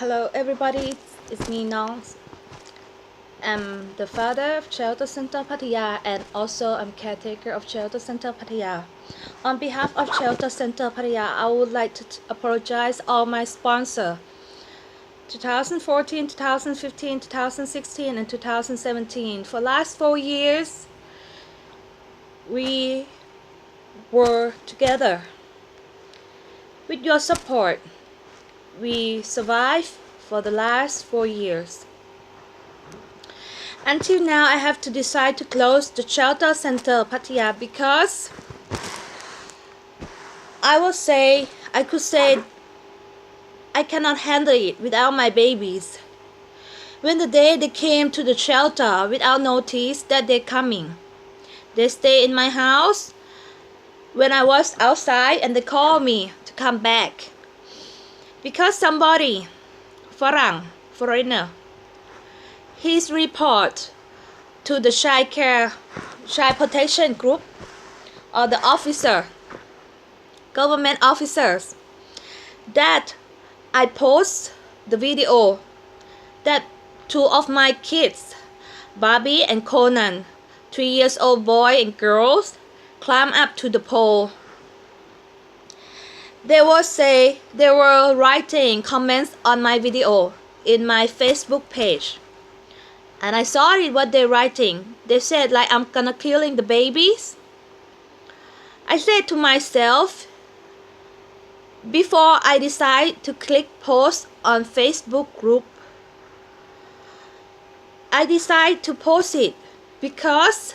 Hello everybody, it's me Nong. I'm the father of Shelter Center Pattaya and also I'm caretaker of Shelter Center Pattaya. On behalf of Shelter Center Pattaya, I would like to apologize all my sponsor. 2014, 2015, 2016 and 2017. For last 4 years, we were together. With your support, we survived for the last 4 years. Until now, I have to decide to close the Shelter Center Pattaya because I could say I cannot handle it without my babies. When the day they came to the shelter without notice that they're coming, they stay in my house when I was outside and they called me to come back. Because somebody, foreigner, his report to the child protection group or the officer, government officers, that I post the video that 2 of my kids, Barbie and Conan, 3-year-old boy and girls, climb up to the pole. They were writing comments on my video in my Facebook page. And I saw it, what they're writing. They said like I'm gonna killing the babies. I said to myself, before I decide to click post on Facebook group, I decide to post it because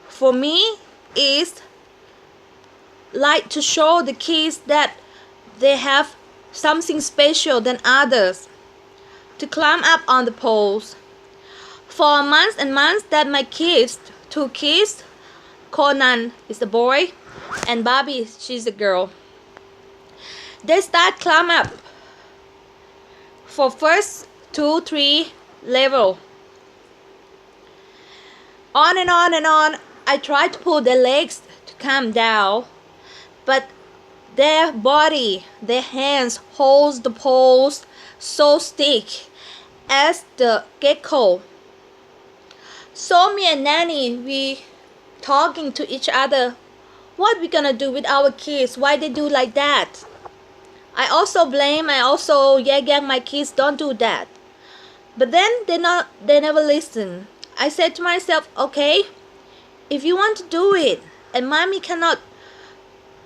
for me it's like to show the kids that they have something special than others, to climb up on the poles. For months and months that my kids, 2 kids, Conan is a boy and Barbie, she's a girl, they start climb up for first 2-3 level. On and on and on. I try to pull their legs to come down, but their body, their hands holds the poles so stiff as the gecko. So me and Nanny, we talking to each other, what we gonna do with our kids? Why they do like that? I also yag my kids, don't do that. But then they never listen. I said to myself, okay, if you want to do it and mommy cannot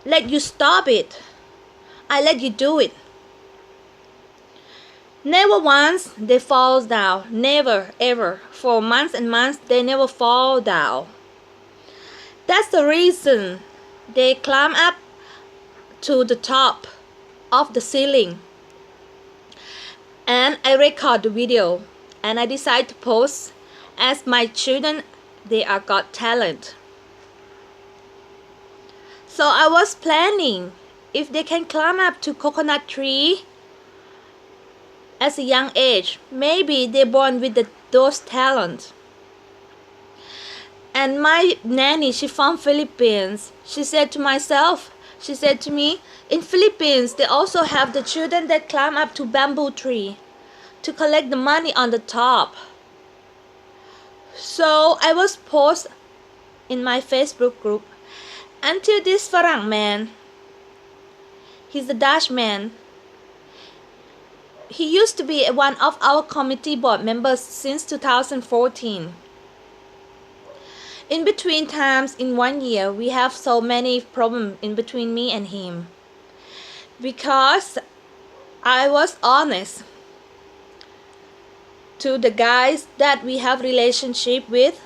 let you stop it, I let you do it. Never once they fall down, never ever. For months and months they never fall down. That's the reason they climb up to the top of the ceiling. And I record the video and I decide to post, as my children, they are got talent. So I was planning, if they can climb up to coconut tree at a young age, maybe they're born with those talents. And my nanny, she from Philippines, she said to me, in Philippines they also have the children that climb up to bamboo tree to collect the money on the top. So I was post in my Facebook group until this Farang man, he's a Dutch man. He used to be one of our committee board members since 2014. In between times, in 1 year, we have so many problems in between me and him. Because I was honest to the guys that we have relationship with.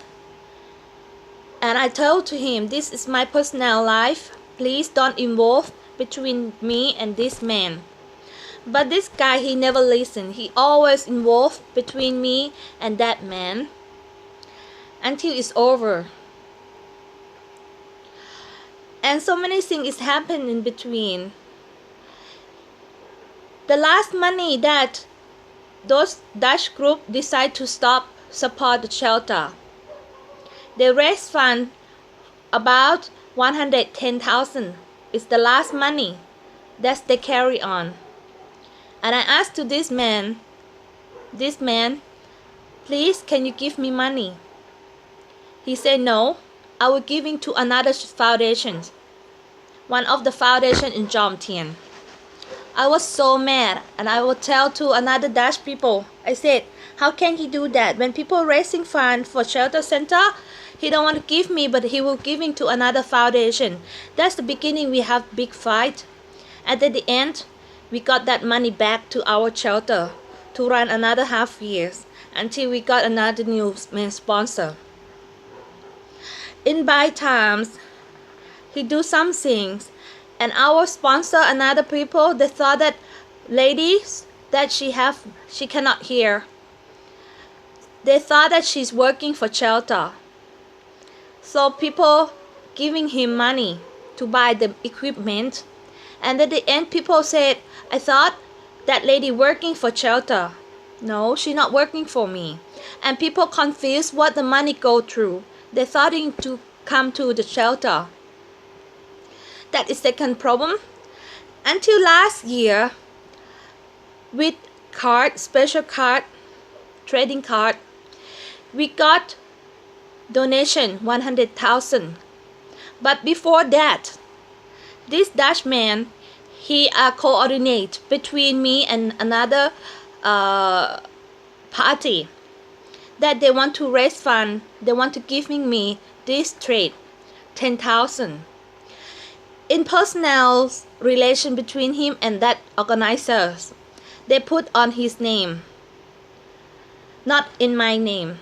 And I told to him, this is my personal life. Please don't involve between me and this man. But this guy, he never listened. He always involved between me and that man until it's over. And so many things is happening in between. The last money that those Dutch group decide to stop support the shelter, they raised fund about 110,000. It's the last money that they carry on. And I asked to this man, please, can you give me money? He said, no, I will give it to another foundation, one of the foundation in Jomtien. I was so mad, and I would tell to another Dutch people. I said, how can he do that? When people raising funds for Shelter Center, he don't want to give me, but he will giving to another foundation. That's the beginning. We have big fight. And at the end, we got that money back to our shelter to run another half years until we got another new main sponsor. In by times, he do some things, and our sponsor and other people, they thought that ladies that she cannot hear. They thought that she's working for shelter. So people giving him money to buy the equipment, and at the end people said, I thought that lady working for shelter. No, she's not working for me. And people confused what the money go through. They thought it to come to the shelter. That is second problem. Until last year, with card, special card, trading card, we got donation 100,000. But before that, this Dutch man, he coordinate between me and another party that they want to raise fund. They want to give me this trade 10,000. In personal relation between him and that organizers, they put on his name, not in my name.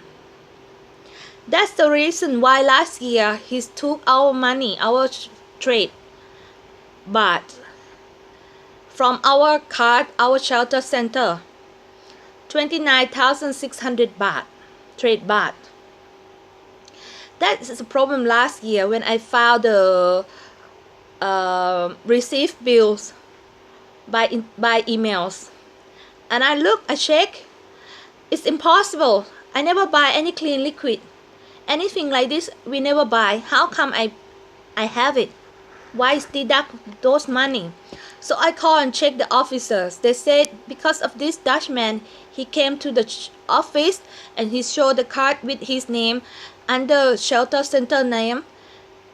That's the reason why last year he took our money, our trade, but from our card, our shelter center, 29,600 baht, trade baht. That is a problem last year when I filed the received bills by emails, and I check, it's impossible. I never buy any clean liquid, anything like this we never buy. How come I have it? Why is deduct those money? So I call and check the officers. They said because of this Dutchman, he came to the office and he showed the card with his name under Shelter Center name,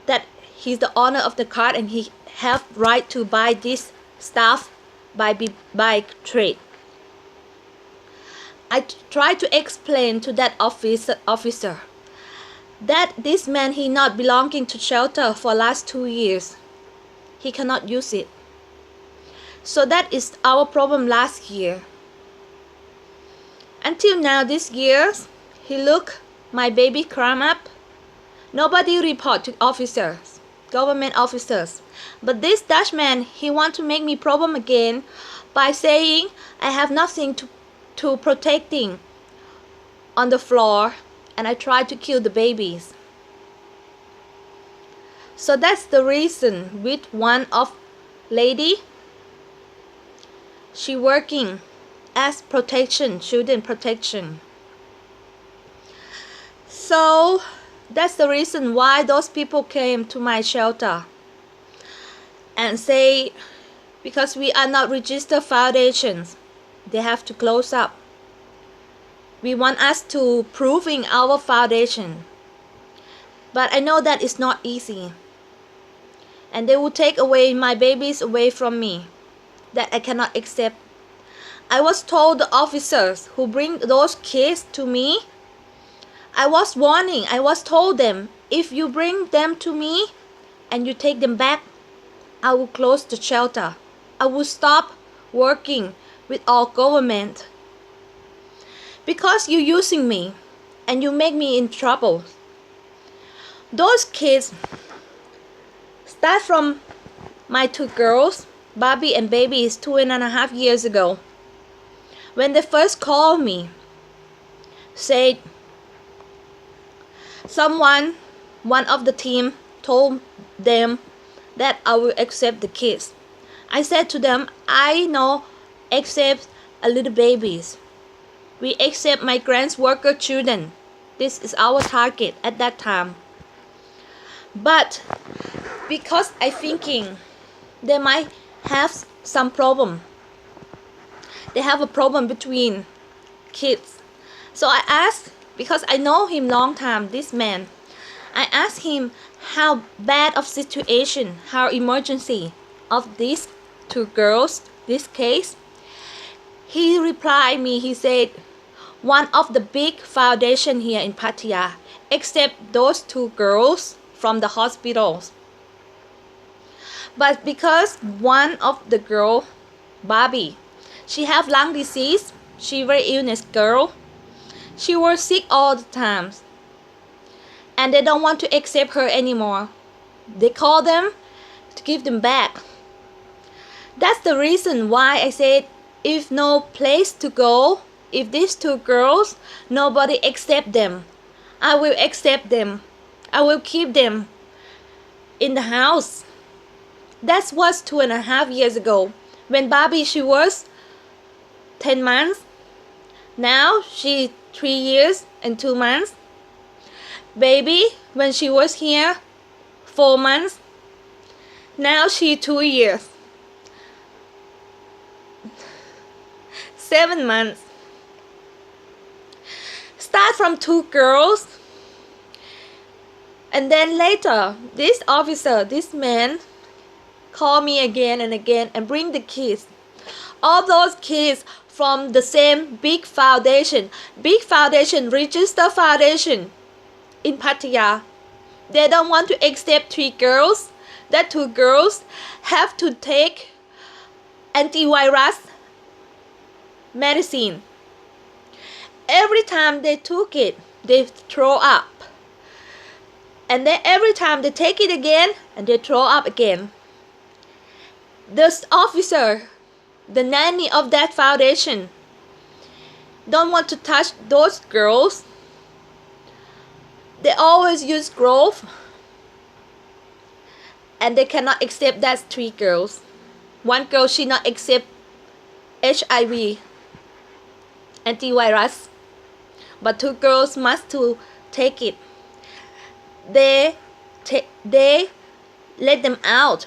that he's the owner of the card and he have right to buy this stuff by trade. I try to explain to that officer that this man, he not belonging to shelter for last 2 years. He cannot use it. So that is our problem last year. Until now, this year, he look my baby cram up. Nobody report to officers, government officers. But this Dutchman, he want to make me problem again by saying I have nothing to protecting on the floor, and I try to kill the babies. So that's the reason with one of lady, she working as protection, children protection. So that's the reason why those people came to my shelter and say, because we are not registered foundations, they have to close up. We want us to proving our foundation. But I know that it's not easy. And they will take away my babies away from me. That I cannot accept. I was told the officers who bring those kids to me, I was warning, I was told them, if you bring them to me and you take them back, I will close the shelter. I will stop working with all government. Because you're using me and you make me in trouble. Those kids start from my two girls, Barbie and Baby, is 2.5 years ago. When they first called me, said one of the team told them that I will accept the kids. I said to them, I know accept a little babies. We accept migrant worker children. This is our target at that time. But because I thinking they might have some problem, they have a problem between kids. So I asked, because I know him long time, this man, I asked him how bad of situation, how emergency of these two girls, this case. He replied me, he said, one of the big foundation here in Pattaya, except those two girls from the hospitals. But because one of the girl, Barbie, she have lung disease, she very illness girl, she was sick all the time, and they don't want to accept her anymore. They call them to give them back. That's the reason why I said, if no place to go, if these two girls, nobody accept them, I will accept them. I will keep them in the house. That was 2.5 years ago. When Barbie, she was 10 months. Now she 3 years and 2 months. Baby, when she was here, 4 months. Now she 2 years. 7 months. Start from 2 girls. And then later, this officer, this man, call me again and again and bring the kids. All those kids from the same big foundation, register foundation in Pattaya. They don't want to accept 3 girls. That 2 girls have to take antivirus medicine. Every time they took it, they throw up. And then every time they take it again, and they throw up again. This officer, the nanny of that foundation, don't want to touch those girls. They always use growth, and they cannot accept that 3 girls. 1 girl, she not accept HIV antivirus, but 2 girls must to take it. They let them out.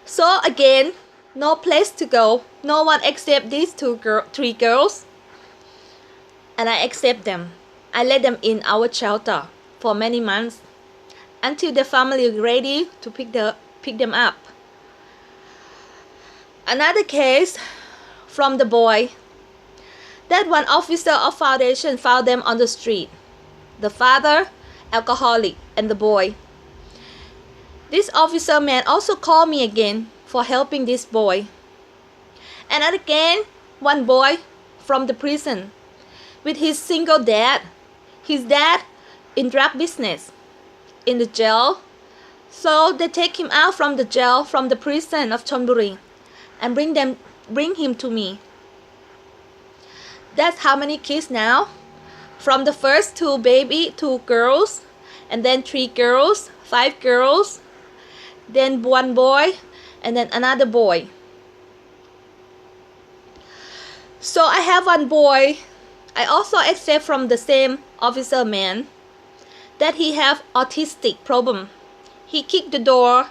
So again, no place to go. No one accept these 3 girls, and I accept them. I let them in our shelter for many months until the family is ready to pick them up. Another case from the boy. That one officer of foundation found them on the street. The father, alcoholic, and the boy. This officer man also called me again for helping this boy. And again, one boy from the prison with his single dad. His dad in drug business in the jail. So they take him out from the jail, from the prison of Chonburi, and bring him to me. That's how many kids now? From the first 2 girls, and then 3 girls, 5 girls, then 1 boy, and then another boy. So I have 1 boy. I also accept from the same officer man that he have autistic problem. He kicked the door.